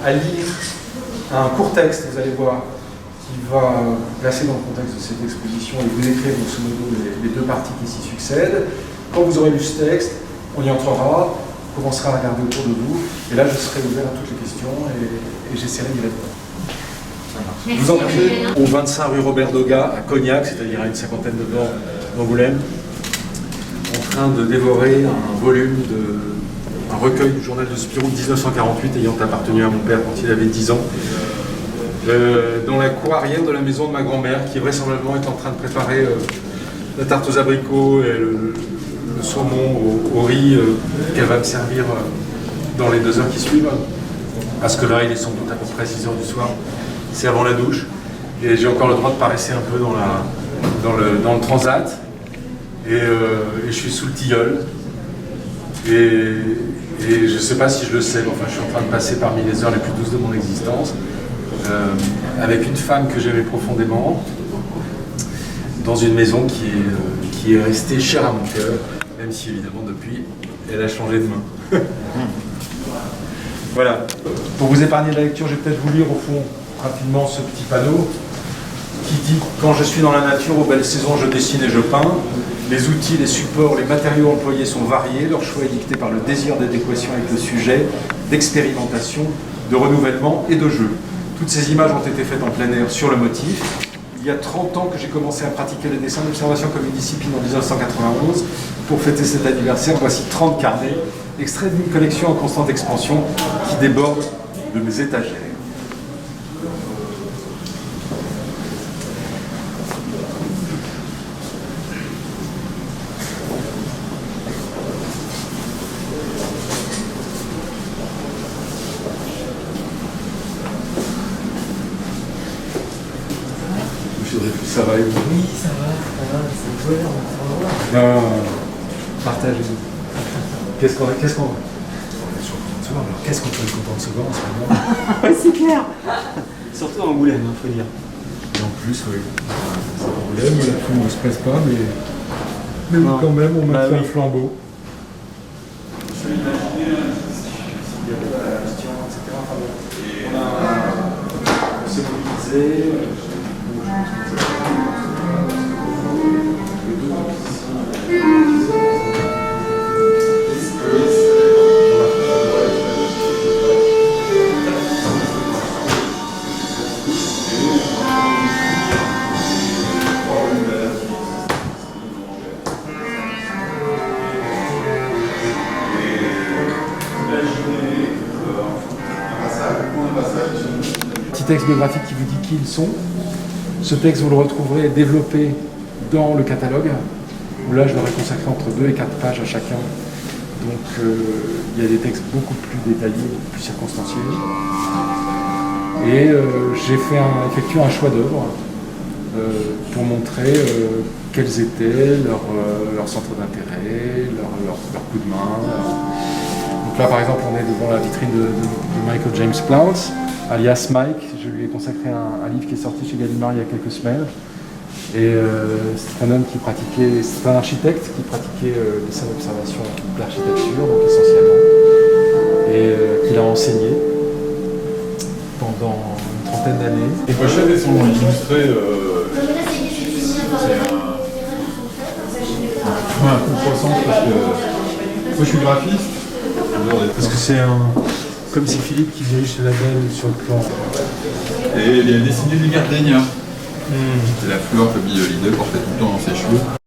à lire un court texte, vous allez voir, qui va placer dans le contexte de cette exposition et vous décrire grosso modo les deux parties qui s'y succèdent. Quand vous aurez lu ce texte, on y entrera, on commencera à regarder autour de vous, et là je serai ouvert à toutes les questions et j'essaierai d'y répondre. Vous entrez au 25 rue Robert Doga à Cognac, c'est-à-dire à une cinquantaine de bornes d'Angoulême, en train de dévorer un recueil du journal de Spirou de 1948 ayant appartenu à mon père quand il avait 10 ans, dans la cour arrière de la maison de ma grand-mère, qui vraisemblablement est en train de préparer la tarte aux abricots et le saumon au riz qu'elle va me servir dans les 2 heures qui suivent. Parce que là, il est sans doute à peu près 6 heures du soir. C'est avant la douche. Et j'ai encore le droit de paresser un peu dans le transat. Et je suis sous le tilleul. Et je ne sais pas si je le sais, mais enfin, je suis en train de passer parmi les heures les plus douces de mon existence. Avec une femme que j'aimais profondément, dans une maison qui est restée chère à mon cœur, même si évidemment depuis, elle a changé de main. Voilà. Pour vous épargner de la lecture, je vais peut-être vous lire au fond rapidement ce petit panneau qui dit « Quand je suis dans la nature, aux belles saisons, je dessine et je peins. Les outils, les supports, les matériaux employés sont variés. Leur choix est dicté par le désir d'adéquation avec le sujet, d'expérimentation, de renouvellement et de jeu. Toutes ces images ont été faites en plein air sur le motif. Il y a 30 ans que j'ai commencé à pratiquer le dessin d'observation comme une discipline en 1991. Pour fêter cet anniversaire, voici 30 carnets, extraits d'une collection en constante expansion qui déborde de mes étagères. Ça va et vous? Oui, ça va, c'est ouvert, Non, partagez-nous. Qu'est-ce qu'on... On est sur content de se voir, alors qu'est-ce qu'on peut être content de se voir en ce moment? Oui, c'est clair. Surtout en Angoulême, il faut dire. Et en plus, oui. Angoulême, la foule ne se presse pas, mais Non. quand même, on maintient oui. le flambeau. On s'est mobilisé. Petit texte biographique qui vous dit qui ils sont. Ce texte, vous le retrouverez développé dans le catalogue, où là, je leur ai consacré entre 2 et 4 pages à chacun. Donc, il y a des textes beaucoup plus détaillés, plus circonstanciés. Et j'ai effectué un choix d'œuvres pour montrer quels étaient leurs centres d'intérêt, leurs coups de main. Donc là, par exemple, on est devant la vitrine de Michael James Plant, alias Mike. Je lui ai consacré un livre qui est sorti chez Gallimard il y a quelques semaines. Et c'est un homme qui pratiquait, c'est un architecte qui pratiquait le dessin d'observation de l'architecture, donc essentiellement, et qu'il a enseigné pendant une trentaine d'années. Les pochettes, elles sont illustrées. C'est un coup de croissance parce que moi je suis graphiste. Parce que c'est comme si Philippe qui dirige ce label sur le plan. Et il a dessiné des gardénias. C'est la fleur que Bioline portait tout le temps dans ses cheveux.